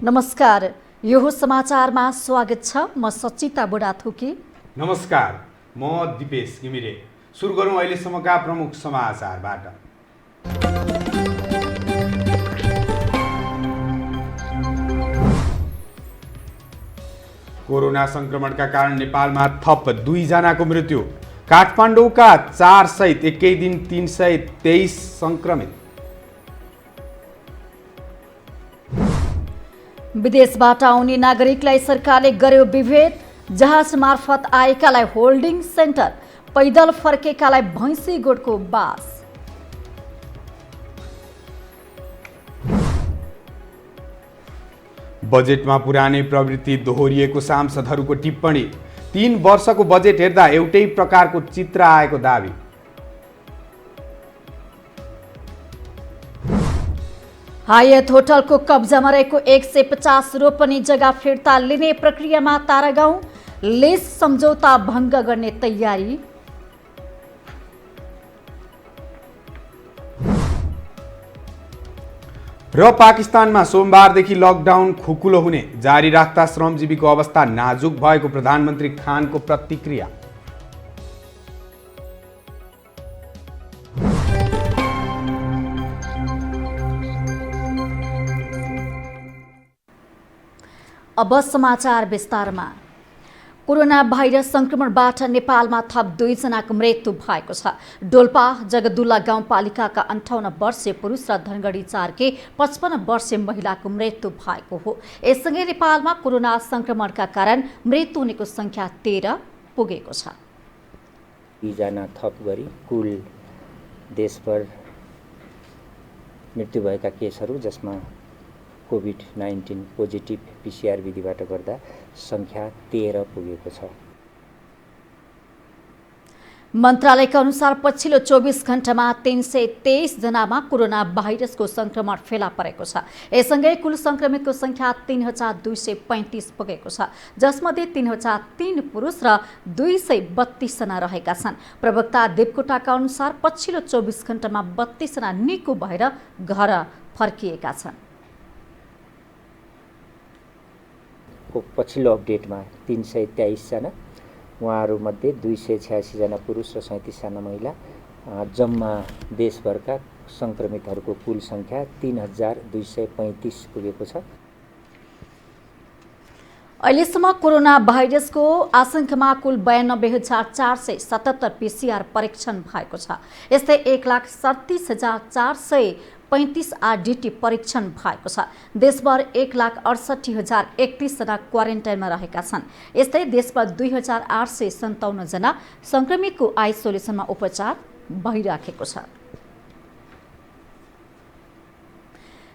नमस्कार, यो समाचारमा स्वागत छ। म सचिता बुढाथोकी। नमस्कार, म दिपेश घिमिरे। सुरु गरौँ अहिलेसम्मका प्रमुख समाचारबाट। कोरोना संक्रमणका कारण नेपालमा थप 2 जनाको मृत्यु। काठमाडौँका 4 सहित एकै दिन 323 संक्रमित। विदेशबाट आउने नागरिकलाई सरकारले गर्यो विभेद। जहाज मार्फत आएकालाई होल्डिङ सेन्टर, पैदल फर्केकालाई भैँसी गोठको बास। बजेटमा पुरानै प्रवृत्ति दोहोरिएको सांसदहरूको टिप्पणी। 3 वर्षको बजेट हेर्दा एउटै प्रकारको चित्र आएको दावी। हायत होटलको कब्जामा रहेको 150 रोपनी जग्गा फिर्ता लिने प्रक्रियामा तारागाउँ। लिज सम्झौता भङ्ग गर्ने तयारी। र पाकिस्तानमा सोमबारदेखि लकडाउन खुकुलो हुने जारी राख्दा श्रमजीवीको अवस्था नाजुक भएको प्रधानमन्त्री खानको प्रतिक्रिया। अब समाचार विस्तारमा। कोरोना भाइरस संक्रमणबाट नेपालमा थप 2 जनाको मृत्यु भएको छ। डोल्पा जगदुल्ला गाउँपालिकाका 58 वर्षीय पुरुष र धनगढी 4 55 वर्षीय महिलाको मृत्यु भएको हो। यससँगै नेपालमा कोरोना संक्रमणका कारण मृत्यु हुनेको संख्या 13 पुगेको छ। 2 जना थप गरी कुल देशभर मृत्यु भएका केसहरू, जसमा कोभिड-19 पोजिटिभ PCR विधिबाट गर्दा संख्या 13 पुगेको छ। मन्त्रालयका अनुसार पछिल्लो 24 घण्टामा 323 जनामा कोरोना भाइरसको संक्रमण फेला परेको छ। यससँगै कुल संक्रमितको संख्या 3235 पुगेको छ, जसमध्ये 3003 पुरुष र 232 जना रहेका छन्। प्रवक्ता देवकोटाका अनुसार पछिल्लो 24 घण्टामा 32 जना निको भएर घर फर्किएका छन्। पछिल्लो अपडेटमा 323 जना, उहाँहरूमध्ये 286 जना पुरुष र 37 जना महिला। जम्मा देशभरका संक्रमितहरूको कुल संख्या 3235 पुगेको छ। अहिलेसम्म कोरोना भाइरसको आशंकामा कुल 92,477 PCR परीक्षण भएको छ। यस्तै 1,37,435 RDT परीक्षण भएको छ। देशभर 1,68,031 जना क्वारेन्टाइनमा रहेका छन्। यस्तै देशमा 2,857 जना संक्रमितको आइसोलेसनमा उपचार भइराखेको छ।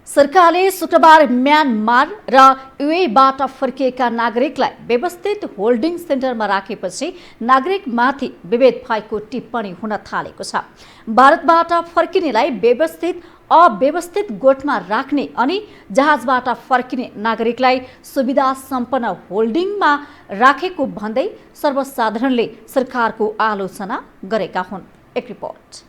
सरकारले शुक्रबार म्यानमार र युएईबाट फर्किएका नागरिकलाई व्यवस्थित होल्डिङ सेन्टरमा राखेपछि नागरिकमाथि विभेद भएको टिप्पणी हुन थालेको छ। भारतबाट फर्किनेलाई अव्यवस्थित गोठमा राख्ने अनि जहाजबाट फर्किने नागरिकलाई सुविधा सम्पन्न होल्डिङमा राखेको भन्दै सर्वसाधारणले सरकारको आलोचना गरेका हुन्। एक रिपोर्ट।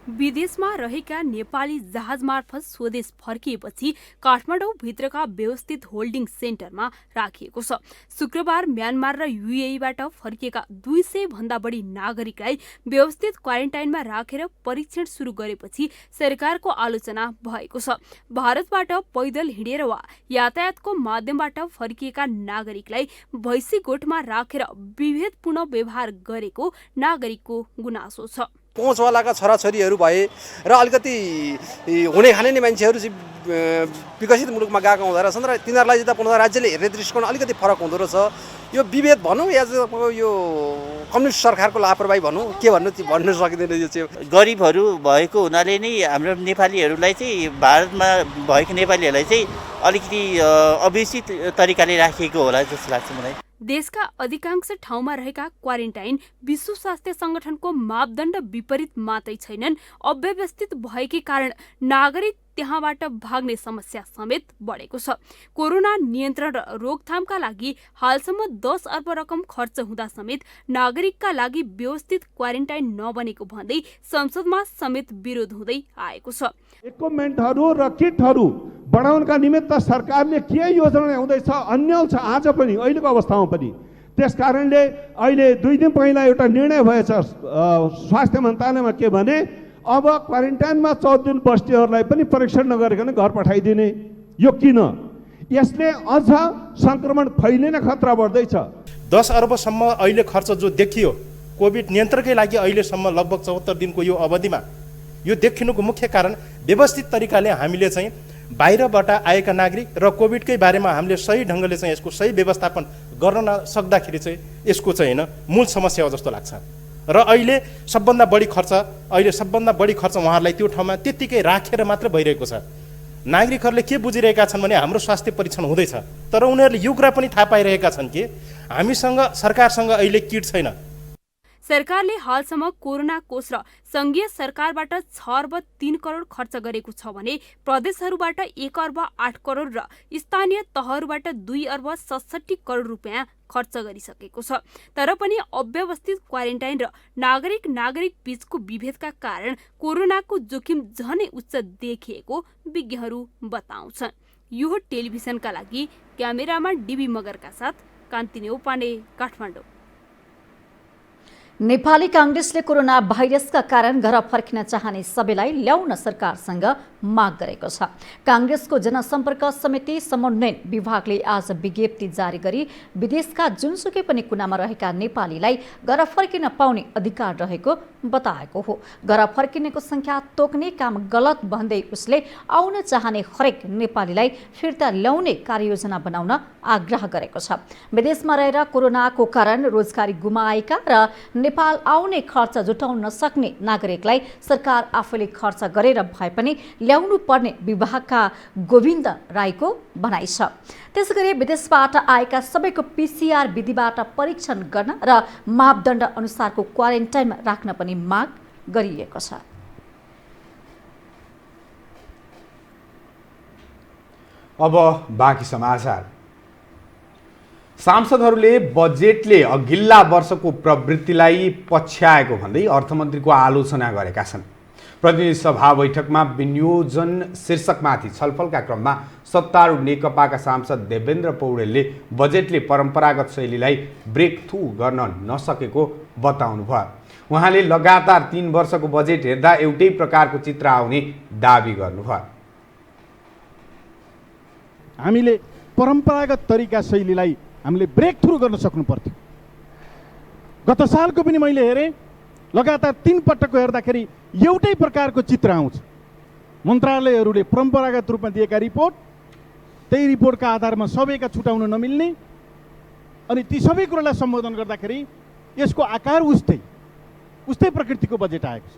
विदेशमा रहेका नेपाली जहाज मार्फत स्वदेश फर्किएपछि काठमाडौँ भित्रका व्यवस्थित होल्डिङ सेन्टरमा राखिएको छ। शुक्रबार म्यानमार र युएईबाट फर्किएका 200 भन्दा बढी नागरिकलाई व्यवस्थित क्वारेन्टाइनमा राखेर परीक्षण सुरु गरेपछि सरकारको आलोचना भएको छ। भारतबाट पैदल हिँडेर वा यातायातको माध्यमबाट फर्किएका नागरिकलाई भैँसी गोठमा राखेर विभेदपूर्ण व्यवहार गरेको नागरिकको गुनासो छ। पहुँचवालाका छोराछोरीहरू भए र अलिकति हुने खाने नि मान्छेहरू चाहिँ विकसित मुलुकमा गएका हुँदो रहेछन् र तिनीहरूलाई चाहिँ पुनः राज्यले हेर्ने दृष्टिकोण अलिकति फरक हुँदो रहेछ। यो विभेद भनौँ या यो कम्युनिस्ट सरकारको लापरवाही भनौँ, के भन्नु सकिँदैन। यो चाहिँ गरिबहरू भएको हुनाले नै हाम्रो नेपालीहरूलाई चाहिँ भारतमा भएको नेपालीहरूलाई चाहिँ अलिकति अव्यवस्थित तरिकाले राखिएको होला जस्तो लाग्छ मलाई। देशका अधिकांश ठाउँमा रहेका क्वारेन्टाइन विश्व स्वास्थ्य संगठनको मापदण्ड विपरीत मात्रै छैनन्, अव्यवस्थित भएकै कारण नागरिक त्यहाँबाट भाग्ने समस्या समेत बढेको छ। कोरोना नियन्त्रण र रोकथामका लागि हालसम्म 10 अर्ब रकम खर्च हुँदा समेत नागरिकका लागि व्यवस्थित क्वारेन्टाइन नबनेको भन्दै संसदमा समेत विरोध हुँदै आएको छ। इक्विपमेन्टहरू र किटहरू बढाउनका निमित्त सरकारले के योजना ल्याउँदैछ अन्यल छ आज पनि, अहिलेको अवस्थामा पनि। त्यसकारणले अहिले 2 दिन पहिला एउटा निर्णय भएछ स्वास्थ्य मन्त्रालयमा के भने अब क्वारेन्टाइनमा 14 दिन बस्नेहरूलाई पनि परीक्षण नगरिकन घर पठाइदिने। यो किन? यसले अझ संक्रमण फैलिने खतरा बढ्दैछ। 10 अर्बसम्म अहिले खर्च जो देखियो कोभिड नियन्त्रणकै लागि अहिलेसम्म लगभग 74 दिनको यो अवधिमा यो देखिनुको मुख्य कारण व्यवस्थित तरिकाले हामीले चाहिँ बाहिरबाट आएका नागरिक र कोभिडकै बारेमा हामीले सही ढङ्गले चाहिँ यसको सही व्यवस्थापन गर्न नसक्दाखेरि चाहिँ यसको चाहिँ होइन मूल समस्या हो जस्तो लाग्छ। र अहिले सबभन्दा बढी खर्च उहाँहरूलाई त्यो ठाउँमा त्यत्तिकै राखेर मात्र भइरहेको छ। नागरिकहरूले के बुझिरहेका छन् भने हाम्रो स्वास्थ्य परीक्षण हुँदैछ, तर उनीहरूले यो कुरा पनि थाहा पाइरहेका छन् कि हामीसँग सरकारसँग अहिले किट छैन। सरकारले हालसम्म कोरोना कोष र संघीय सरकारबाट 6 अर्ब 3 करोड खर्च गरेको छ भने प्रदेशहरूबाट 1 अर्ब 8 करोड र स्थानीय तहहरूबाट 2 अर्ब 67 करोड रुपियाँ खर्च गरिसकेको छ। तर पनि अव्यवस्थित क्वारेन्टाइन र नागरिक बीचको विभेदका कारण कोरोनाको जोखिम झनै उच्च देखिएको विज्ञहरू बताउँछन्। यो टेलिभिजनका लागि क्यामेरामा डीबी मगरका साथ कान्ति नेउपाने, काठमाडौँ। नेपाली कांग्रेसले कोरोना भाइरसका कारण घर फर्किन चाहने सबैलाई ल्याउन सरकारसँग माग गरेको छ। कांग्रेसको जनसम्पर्क समिति समन्वयन विभागले आज विज्ञप्ति जारी गरी विदेशका जुनसुकै पनि कुनामा रहेका नेपालीलाई घर फर्किन पाउने अधिकार रहेको बताएको हो। घर फर्किनेको संख्या तोक्ने काम गलत भन्दै उसले आउन चाहने हरेक नेपालीलाई फिर्ता ल्याउने कार्ययोजना बनाउन आग्रह गरेको छ। विदेशमा रहेर कोरोनाको कारण रोजगारी गुमाएका र नेपाल आउने खर्च जुटाउन नसक्ने नागरिकलाई सरकार आफैले खर्च गरेर भए पनि ल्याउनु पर्ने विभागका गोविन्द राईको भनाइ छ। त्यसैगरी विदेशबाट आएका सबैको पीसीआर विधिबाट परीक्षण गर्न र मापदण्ड अनुसारको क्वारेन्टाइनमा राख्न पनि माग गरिएको छ। अब बाँकी समाचार। सांसदहरूले बजेटले अघिल्ला वर्षको प्रवृत्तिलाई पछ्याएको भन्दै अर्थमन्त्रीको आलोचना गरेका छन्। प्रतिनिधि सभा बैठकमा विनियोजन शीर्षकमाथि छलफलका क्रममा सत्तारूढ नेकपाका सांसद देवेन्द्र पौडेलले बजेटले परम्परागत शैलीलाई ब्रेक थ्रू गर्न नसकेको बताउनुभयो। उहाँले लगातार 3 वर्षको बजेट हेर्दा एउटै प्रकारको चित्र आउने दाबी गर्नुभयो। हामीले परम्परागत तरिका शैलीलाई हामीले ब्रेक थ्रू गर्न सक्नु पर्थ्यो। गत सालको पनि मैले हेरेँ, लगातार 3 पटकको हेर्दाखेरि एउटै प्रकारको चित्र आउँछ। मन्त्रालयहरूले परम्परागत रूपमा दिएका रिपोर्ट, त्यही रिपोर्टका आधारमा सबैका छुटाउन नमिल्ने, अनि ती सबै कुरालाई सम्बोधन गर्दाखेरि यसको आकार उस्तै प्रकृतिको बजेट आएको छ।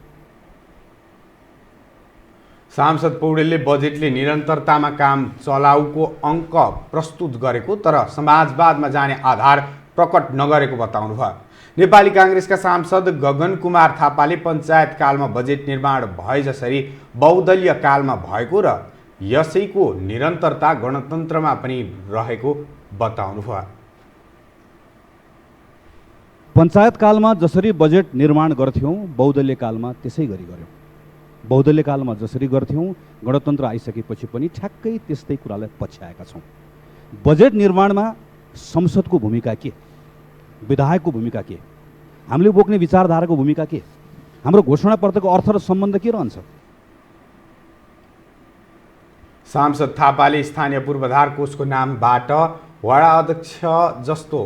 सांसद पौडेलले बजेटले निरन्तरतामा काम चलाउको अङ्क प्रस्तुत गरेको तर समाजवादमा जाने आधार प्रकट नगरेको बताउनुभयो। नेपाली कांग्रेसका सांसद गगन कुमार थापाले पञ्चायत कालमा बजेट निर्माण भए जसरी बहुदलीय कालमा भएको र यसैको निरन्तरता गणतन्त्रमा पनि रहेको बताउनुभयो। पञ्चायत कालमा जसरी बजेट निर्माण गर्थ्यौँ बहुदलीय कालमा त्यसै गरी गर्यौँ। बहुदलीय कालमा जसरी गर्थ्यौँ गणतन्त्र आइसकेपछि पनि ठ्याक्कै त्यस्तै कुरालाई पछ्याएका छौँ। बजेट निर्माणमा संसदको भूमिका के, विधायकको भूमिका के, हामीले बोक्ने विचारधाराको भूमिका के, हाम्रो घोषणापत्रको अर्थ र सम्बन्ध के रहन्छ? सांसद थापाले स्थानीय पूर्वाधार कोषको नामबाट वडा अध्यक्ष जस्तो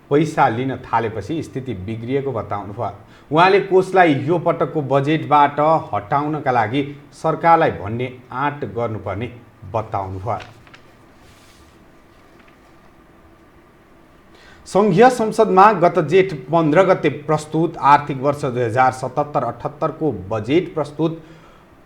पैसा लिन थालेपछि स्थिति बिग्रिएको बताउनुभयो। उहाँले कोषलाई यो पटकको बजेटबाट हटाउनका लागि सरकारलाई भन्ने आँट गर्नुपर्ने बताउनुभयो। संघीय संसदमा गत जेठ 15 गते प्रस्तुत आर्थिक वर्ष 2077-78 को बजेट प्रस्तुत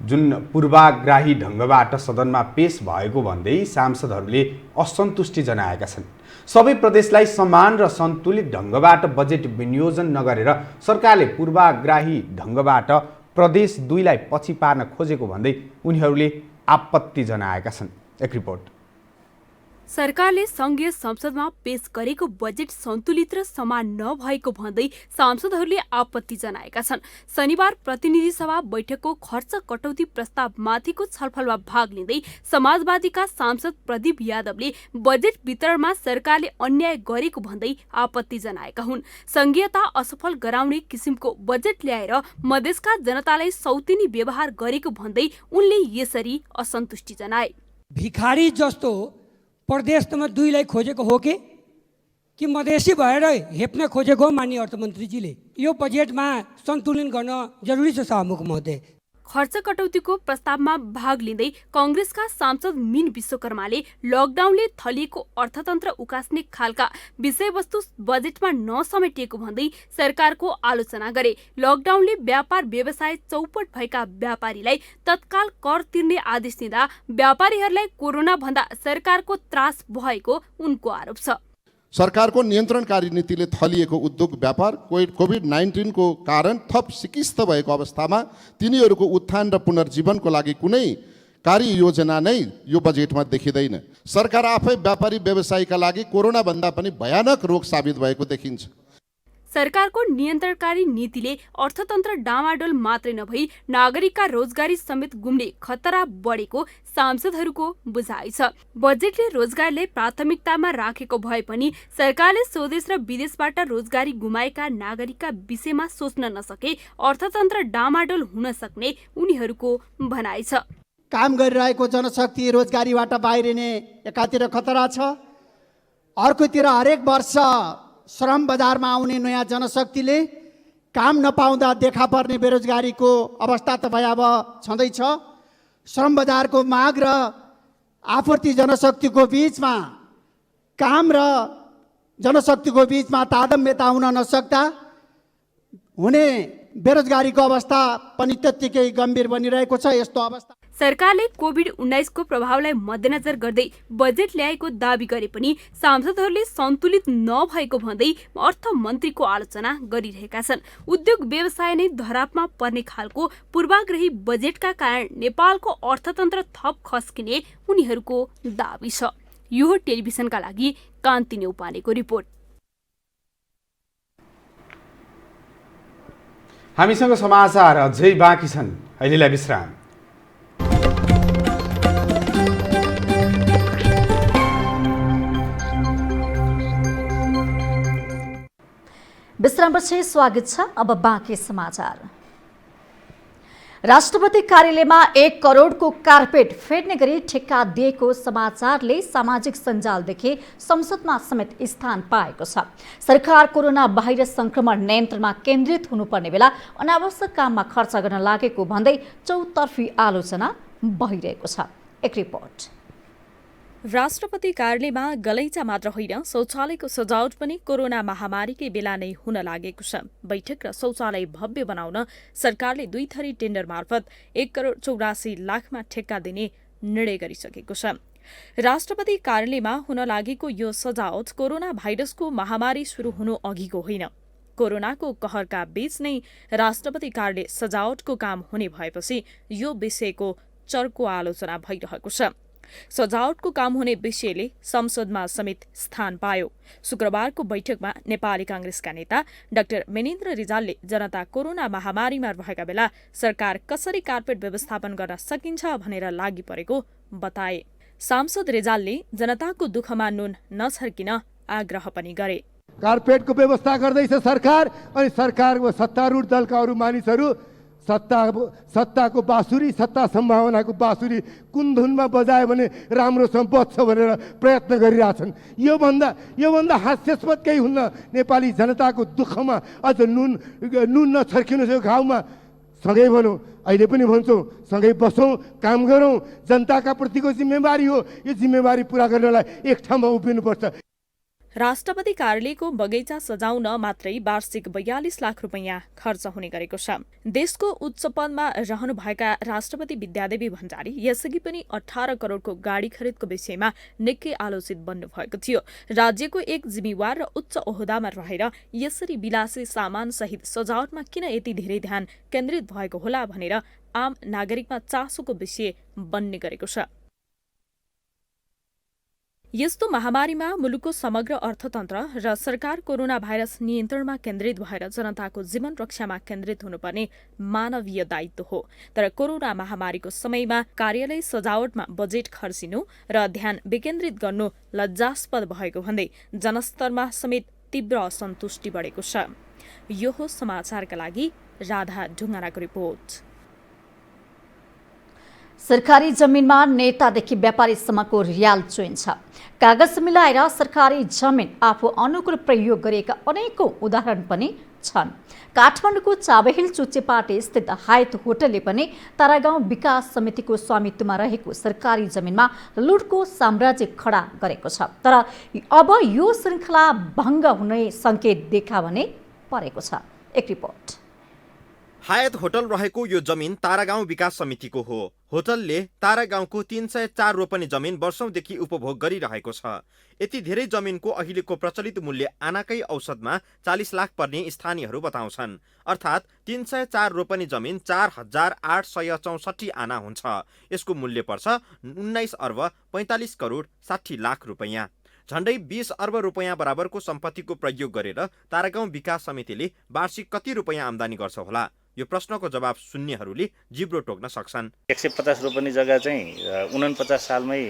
जुन पूर्वाग्राही ढङ्गबाट सदनमा पेश भएको भन्दै सांसदहरूले असन्तुष्टि जनाएका छन्। सबै प्रदेशलाई समान र सन्तुलित ढङ्गबाट बजेट विनियोजन नगरेर सरकारले पूर्वाग्राही ढङ्गबाट प्रदेश 2लाई पछि पार्न खोजेको भन्दै उनीहरूले आपत्ति जनाएका छन्। एक रिपोर्ट। सरकारले संघीय संसदमा पेश गरेको बजेट सन्तुलित र समान नभएको भन्दै सांसदहरूले आपत्ति जनाएका छन्। शनिबार प्रतिनिधि सभा बैठकको खर्च कटौती प्रस्तावमाथिको छलफलमा भाग लिँदै समाजवादीका सांसद प्रदीप यादवले बजेट वितरणमा सरकारले अन्याय गरेको भन्दै आपत्ति जनाएका हुन्। संघीयता असफल गराउने किसिमको बजेट ल्याएर मधेसका जनतालाई सौतेनी व्यवहार गरेको भन्दै उनले यसरी असन्तुष्टि जनाए। भिखारी जस्तो प्रदेश नम्बर 2लाई खोजेको हो कि मधेसी भएर हेप्न खोजेको हो माननीय अर्थमन्त्रीजीले? यो बजेटमा सन्तुलन गर्न जरुरी छ सभामुख महोदय। खर्च कटौतीको प्रस्तावमा भाग लिँदै कांग्रेसका सांसद मीन विश्वकर्माले लकडाउनले थलिएको अर्थतन्त्र उकास्ने खालका विषयवस्तु बजेटमा नसमेटिएको भन्दै सरकारको आलोचना गरे। लकडाउनले व्यापार व्यवसाय चौपट भएका व्यापारीलाई तत्काल कर तिर्ने आदेश दिँदा व्यापारीहरूलाई कोरोना भन्दा सरकारको त्रास भएको उनको आरोप छ। सरकारको नियन्त्रणकारी नीतिले थलिएको उद्योग व्यापार कोभिड-19 को कारण थप सिकिस्त भएको अवस्थामा तिनीहरूको उत्थान र पुनर्जीवनको लागि कुनै कार्ययोजना नै यो बजेटमा देखिँदैन। सरकार आफै व्यापारी व्यवसायीका लागि कोरोना भन्दा पनि भयानक रोग साबित भएको देखिन्छ। सरकारको नियन्त्रणकारी नीतिले अर्थतन्त्र डामाडोल मात्रै नभई नागरिकका रोजगारी समेत गुम्ने खतरा बढेको सांसदहरूको बुझाइ छ। बजेटले रोजगारले प्राथमिकतामा राखेको भए पनि सरकारले स्वदेश र विदेशबाट रोजगारी गुमाएका नागरिकका विषयमा सोच्न नसके अर्थतन्त्र डामाडोल हुन सक्ने उनीहरूको भनाइ छ। काम गरिरहेको जनशक्ति रोजगारीबाट बाहिरिने एकातिर खतरा छ, अर्कोतिर हरेक वर्ष श्रम बजारमा आउने नयाँ जनशक्तिले काम नपाउँदा देखा पर्ने बेरोजगारीको अवस्था त भयावह छँदैछ। श्रम बजारको माग र आपूर्ति जनशक्तिको बीचमा काम र जनशक्तिको बीचमा तारतम्यता हुन नसक्दा हुने बेरोजगारीको अवस्था पनि त्यत्तिकै गम्भीर बनिरहेको छ। यस्तो अवस्था सरकारले कोभिड-19 को प्रभावलाई मध्यनजर गर्दै बजेट ल्याएको दावी गरे पनि सांसदहरूले सन्तुलित नभएको भन्दै अर्थमन्त्रीको आलोचना गरिरहेका छन्। उद्योग व्यवसाय नै धरापमा पर्ने खालको पूर्वाग्रही बजेटका कारण नेपालको अर्थतन्त्र थप खस्किने उनीहरूको दावी छ। यो टेलिभिजनका लागि कान्ति नेउपानेको रिपोर्ट। हामीसँग समाचार अझै बाँकी छन्, अहिलेलाई विश्राम। विश्रामपछि स्वागत छ। अब बाँकी समाचार। राष्ट्रपति कार्यालयमा 1 करोडको कार्पेट फेर्ने गरी ठेक्का दिएको समाचारले सामाजिक सञ्जालदेखि संसदमा समेत स्थान पाएको छ। सरकार कोरोना भाइरस संक्रमण नियन्त्रणमा केन्द्रित हुनुपर्ने बेला अनावश्यक काममा खर्च गर्न लागेको भन्दै चौतर्फी आलोचना भइरहेको छ। एक रिपोर्ट। राष्ट्रपति कार्यालयमा गलैँचा मात्र होइन, शौचालयको सजावट पनि कोरोना महामारीकै बेला नै हुन लागेको छ। बैठक र शौचालय भव्य बनाउन सरकारले 2 थरी टेन्डर मार्फत 1 करोड 84 लाखमा ठेक्का दिने निर्णय गरिसकेको छ। राष्ट्रपति कार्यालयमा हुन लागेको यो सजावट कोरोना भाइरसको महामारी सुरु हुनु अघिको होइन। कोरोनाको कहरका बीच नै राष्ट्रपति कार्यालय सजावटको काम हुने भएपछि यो विषयको चर्को आलोचना भइरहेको छ। सजावटको काम हुने विषयले संसदमा समेत स्थान पायो। शुक्रबारको बैठकमा नेपाली कांग्रेसका नेता डाक्टर मेनेन्द्र रिजालले जनता कोरोना महामारीमा रहेका बेला सरकार कसरी कार्पेट व्यवस्थापन गर्न सकिन्छ भनेर लागि परेको बताए। सांसद रिजालले जनताको दुःखमा नुन नछर्किन आग्रह पनि गरे। कार्पेटको व्यवस्था गर्दैछ सरकार, अनि सरकारको सत्तारूढ दलका अरू मानिसहरू सत्ताको बाँसुरी, सत्ता सम्भावनाको बाँसुरी कुन धुनमा बजायो भने राम्रोसँग बज्छ भनेर प्रयत्न गरिरहेछन्। योभन्दा हास्यास्पद केही हुन्न। नेपाली जनताको दुःखमा अझ नुन नछर्किनु घाउमा। सँगै भनौँ, अहिले पनि भन्छौँ, सँगै बसौँ, काम गरौँ। जनताका प्रतिको जिम्मेवारी हो, यो जिम्मेवारी पुरा गर्नलाई एक ठाउँमा उभिनुपर्छ। राष्ट्रपति कार्यालयको बगैँचा सजाउन मात्रै वार्षिक 42 लाख रुपैयाँ खर्च हुने गरेको छ। देशको उच्च पदमा रहनुभएका राष्ट्रपति विद्यादेवी भण्डारी यसअघि पनि 18 करोडको गाडी खरिदको विषयमा निकै आलोचित बन्नुभएको थियो। राज्यको एक जिम्मेवार र उच्च ओहदामा रहेर यसरी विलासी सामान सहित सजावटमा किन यति धेरै ध्यान केन्द्रित भएको होला भनेर आम नागरिकमा चासोको विषय बन्ने गरेको छ। यस्तो महामारीमा मुलुकको समग्र अर्थतन्त्र र सरकार कोरोना भाइरस नियन्त्रणमा केन्द्रित भएर जनताको जीवन रक्षामा केन्द्रित हुनुपर्ने मानवीय दायित्व हो। तर कोरोना महामारीको समयमा कार्यालय सजावटमा बजेट खर्चिनु र ध्यान विकेन्द्रित गर्नु लज्जास्पद भएको भन्दै जनस्तरमा समेत तीव्र असन्तुष्टि बढेको छ। यो हो समाचारका लागि राधा ढुङ्गानाको रिपोर्ट। सरकारी जमिनमा नेतादेखि व्यापारीसम्मको रियाल चुइन्छ। कागज मिलाएर सरकारी जमिन आफू अनुकूल प्रयोग गरिएका अनेकौं उदाहरण पनि छन्। काठमाडौँको चाबहिल चुच्चेपाटे स्थित हायत होटलले पनि तारागाउँ विकास समितिको स्वामित्वमा रहेको सरकारी जमिनमा लुटको साम्राज्य खडा गरेको छ। तर अब यो श्रृङ्खला भङ्ग हुने सङ्केत देखा भने परेको छ। एक रिपोर्ट। हायत होटल रहेको यो जमिन तारागाउँ विकास समितिको हो। होटलले तारागाउँको 304 रोपनी जमिन वर्षौंदेखि उपभोग गरिरहेको छ। यति धेरै जमिनको अहिलेको प्रचलित मूल्य आनाकै औसतमा 40 लाख पर्ने स्थानीयहरू बताउँछन्। अर्थात् 304 रोपनी जमिन 4864 आना हुन्छ। यसको मूल्य पर्छ 19 अर्ब 45 करोड 60 लाख रुपैयाँ। झण्डै 20 अर्ब रुपैयाँ बराबरको सम्पत्तिको प्रयोग गरेर तारागाउँ विकास समितिले वार्षिक कति रुपैयाँ आम्दानी गर्छ होला? यो प्रश्नको जवाब सुन्नेहरूले जिब्रो टोक्न सक्छन्। 150 रोपनी जग्गा चाहिँ 49 सालमै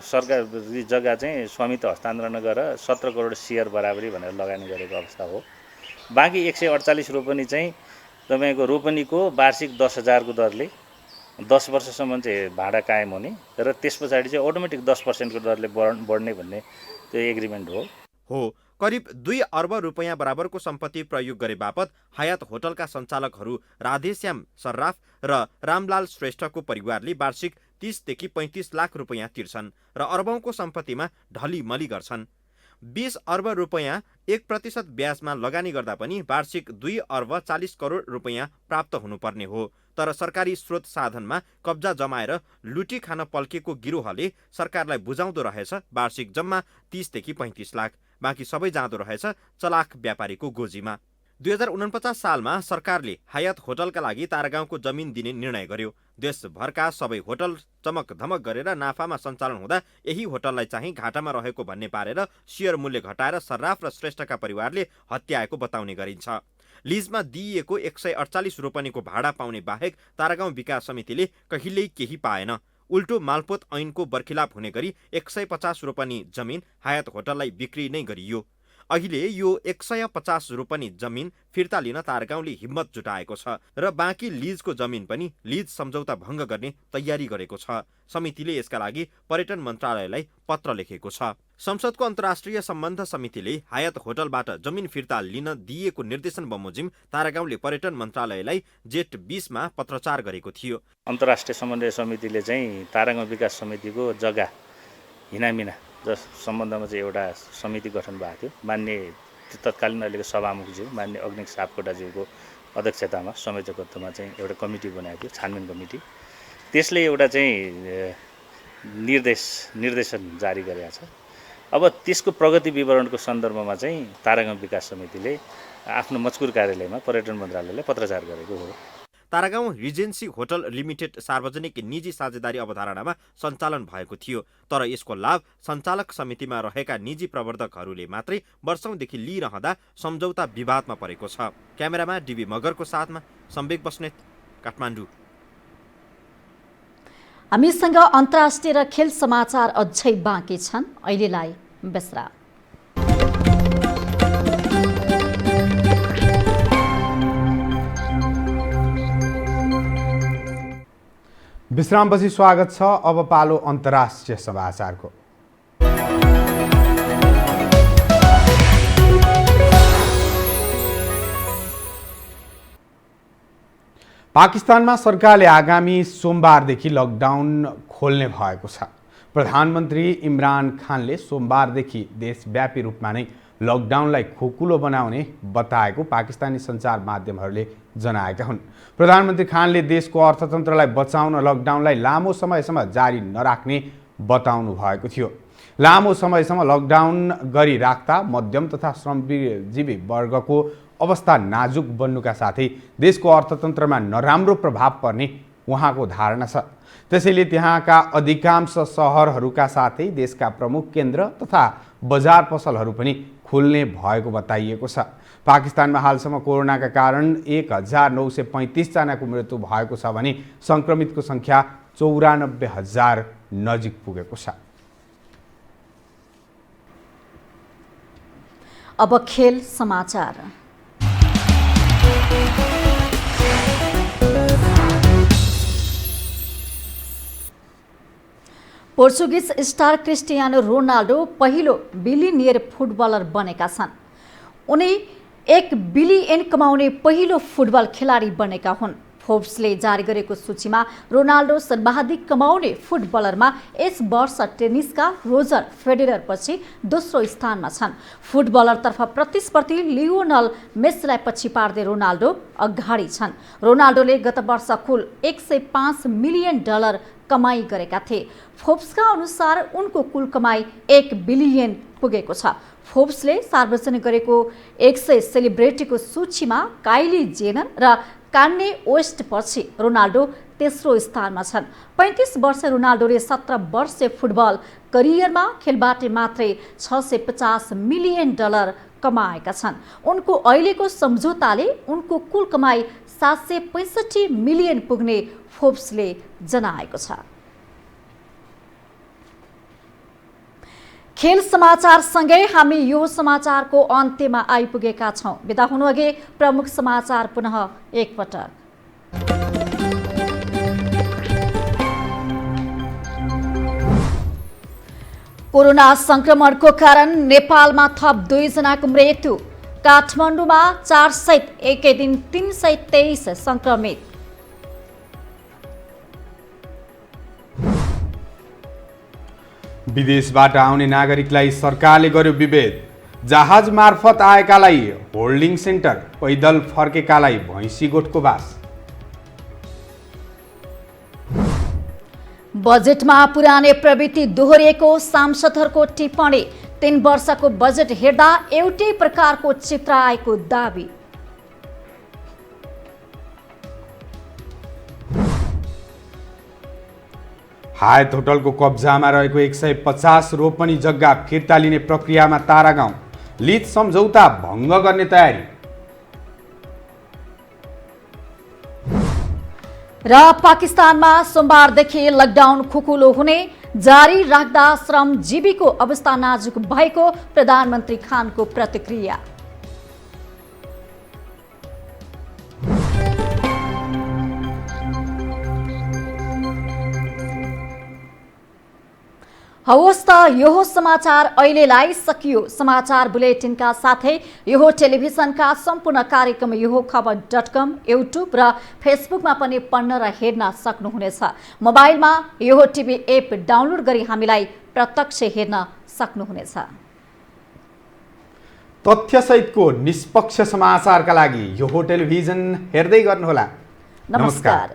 सरकारी जग्गा चाहिँ स्वामित्व हस्तान्तरण गरेर 17 करोड सेयर बराबरी भनेर लगानी गरेको अवस्था हो। बाँकी 148 रोपनी चाहिँ तपाईँको रोपनीको वार्षिक 10,000 को दरले 10 वर्षसम्म चाहिँ भाडा कायम हुने र त्यस पछाडि चाहिँ अटोमेटिक 10% को दरले बढ्ने भन्ने त्यो एग्रिमेन्ट हो। करिब 2 अर्ब रुपैयाँ बराबरको सम्पत्ति प्रयोग गरे बापत हायत होटलका सञ्चालकहरू राधेश्याम सर्राफ र रामलाल श्रेष्ठको परिवारले वार्षिक 30 देखि 35 लाख रुपैयाँ तिर्छन् र अर्बौंको सम्पत्तिमा ढलिमली गर्छन्। 20 अर्ब रुपैयाँ 1% ब्याजमा लगानी गर्दा पनि वार्षिक 2 अर्ब 40 करोड रुपैयाँ प्राप्त हुनुपर्ने हो। तर सरकारी स्रोत साधनमा कब्जा जमाएर लुटी खान पल्केको गिरोहले सरकारलाई बुझाउँदो रहेछ वार्षिक जम्मा 30 देखि 35 लाख। बाँकी सबै जाँदो रहेछ चलाख व्यापारीको गोजीमा। 2049 सालमा सरकारले हायत होटलका लागि तारागाउँको जमिन दिने निर्णय गर्यो। देशभरका सबै होटल चमक धमक गरेर नाफामा सञ्चालन हुँदा यही होटललाई चाहिँ घाटामा रहेको भन्ने पारेर सेयर मूल्य घटाएर सर्राफ र श्रेष्ठका परिवारले हत्याएको बताउने गरिन्छ। लिजमा दिइएको 148 रोपनीको भाडा पाउने बाहेक तारागाउँ विकास समितिले कहिल्यै केही पाएन। उल्टो मालपोत ऐनको बर्खिलाप हुने गरी 150 रोपनी जमिन हायत होटललाई बिक्री नै गरियो। अहिले यो 150 रोपनी जमिन फिर्ता लिन तारागाउँले हिम्मत जुटाएको छ र बाँकी लिजको जमिन पनि लिज सम्झौता भङ्ग गर्ने तयारी गरेको छ। समितिले यसका लागि पर्यटन मन्त्रालयलाई पत्र लेखेको छ। संसदको अन्तर्राष्ट्रिय सम्बन्ध समितिले हायत होटलबाट जमिन फिर्ता लिन दिएको निर्देशन बमोजिम तारागाउँले पर्यटन मन्त्रालयलाई जेठ 20 मा पत्रचार गरेको थियो। अन्तर्राष्ट्रिय समन्वय समितिले चाहिँ तारागाउँ विकास समितिको जग्गा हिनामिना जस सम्बन्धमा चाहिँ एउटा समिति गठन भएको थियो। मान्य तत्कालीन अहिलेको सभामुखज्यू मान्य अग्निक सापकोटाज्यूको अध्यक्षतामा संयोजकत्वमा चाहिँ एउटा कमिटी बनाएको थियो, छानबिन कमिटी। त्यसले एउटा चाहिँ निर्देशन जारी गरेको छ। अब त्यसको प्रगति विवरणको सन्दर्भमा चाहिँ तारागाउँ विकास समितिले आफ्नो मजकुर कार्यालयमा पर्यटन मन्त्रालयलाई पत्रचार गरेको हो। तारागाउँ रिजेन्सी होटल लिमिटेड सार्वजनिक निजी साझेदारी अवधारणामा सञ्चालन भएको थियो। तर यसको लाभ सञ्चालक समितिमा रहेका निजी प्रवर्तकहरूले मात्रै वर्षौंदेखि लिइरहँदा सम्झौता विवादमा परेको छ। क्यामेरामा डीबी मगरको साथमा सम्वेक बस्नेत, काठमाडौँ। हामीसँग अन्तर्राष्ट्रिय र खेल समाचार अझै बाँकी छन्। अहिलेलाई विश्राम। विश्रामपछि स्वागत छ। अब पालो अन्तर्राष्ट्रिय समाचारको। पाकिस्तानमा सरकारले आगामी सोमबारदेखि लकडाउन खोल्ने भएको छ। प्रधानमन्त्री इमरान खानले सोमबारदेखि देशव्यापी रूपमा नै लकडाउनलाई खोकुलो बनाउने बताएको पाकिस्तानी सञ्चार माध्यमहरूले जनाएका हुन्। प्रधानमन्त्री खानले देशको अर्थतन्त्रलाई बचाउन लकडाउनलाई लामो समयसम्म जारी नराख्ने बताउनु भएको थियो। लामो समयसम्म लकडाउन गरिराख्दा मध्यम तथा श्रमजीवी वर्गको अवस्था नाजुक बन्नुका साथै देशको अर्थतन्त्रमा नराम्रो प्रभाव पर्ने उहाँको धारणा छ। त्यसैले त्यहाँका अधिकांश सहरहरूका साथै देशका प्रमुख केन्द्र तथा बजार पसलहरू पनि खुल्ने भएको बताइएको छ। पाकिस्तानमा हालसम्म कोरोनाका कारण 1935 जनाको मृत्यु भएको छ भने सङ्क्रमितको सङ्ख्या 94,000 नजिक पुगेको छ। अब खेल समाचार। पोर्चुगिज स्टार क्रिस्टियानो रोनाल्डो पहिलो बिलियनियर फुटबलर बनेका छन्। उनी 1 बिलियन कमाउने पहिलो फुटबल खेलाडी बनेका हुन्। फोर्ब्सले जारी गरेको सूचीमा रोनाल्डो सर्वाधिक कमाउने फुटबलरमा यस वर्ष टेनिसका रोजर फेडेरर पछि दोस्रो स्थानमा छन्। फुटबलरतर्फ प्रतिस्पर्धी लियोनल मेसीलाई पछि पार्दै रोनाल्डो अगाडि छन्। रोनाल्डोले गत वर्ष कुल $105 मिलियन कमाई गरेका थिए। फोर्ब्सका अनुसार उनको कुल कमाई 1 बिलियन पुगेको छ। फोर्ब्सले सार्वजनिक गरेको 100 सेलिब्रिटीको सूचीमा काइली जेनर र कान्ये वेस्ट पछि रोनाल्डो तेस्रो स्थानमा छन्। 35 वर्ष रोनाल्डोले 17 वर्षे फुटबल करियरमा खेलबाट मात्रै $650 मिलियन कमाएका छन्। उनको अहिलेको सम्झौताले उनको कुल कमाई 765 मिलियन पुग्ने फोर्ब्सले जनाएको छ। खेल समाचार सँगै हामी यो समाचारको अन्त्यमा आइपुगेका छौं। बिदा हुनुअघि प्रमुख समाचार पुनः एकपटक। कोरोना संक्रमणको कारण नेपालमा थप 2 जनाको मृत्यु। काठमाडौँमा 4 सहित एकै दिन 323 संक्रमित। विदेशबाट आउने नागरिकलाई सरकारले गर्यो विभेद। जहाज मार्फत आएकालाई होल्डिङ सेन्टर, पैदल फर्केकालाई भैँसी गोठको बास। बजेटमा पुरानै प्रवृत्ति दोहोरिएको सांसदहरूको टिप्पणी। 3 वर्षको बजेट हेर्दा एउटै प्रकारको चित्र आएको दाबी। हायत होटलको कब्जामा रहेको 150 रोपनी जग्गा फिर्ता लिने प्रक्रियामा तारागाउँ। लिज सम्झौता भङ्ग गर्ने तयारी। र पाकिस्तानमा सोमबारदेखि लकडाउन खुकुलो हुने जारी राख्दा श्रमजीवीको अवस्था नाजुक भएको प्रधानमन्त्री खानको प्रतिक्रिया। हवस् त यो समाचार अहिलेलाई सकियो। समाचार बुलेटिनका साथै यो टेलिभिजनका सम्पूर्ण कार्यक्रम यो खबर.com, युट्युब र फेसबुकमा पनि पढ्न र हेर्न सक्नुहुनेछ। मोबाइलमा यो टिभी एप डाउनलोड गरी हामीलाई प्रत्यक्ष हेर्न सक्नुहुनेछ। तथ्यसहितको निष्पक्ष समाचारका लागि यो टेलिभिजन हेर्दै गर्नुहोला। नमस्कार।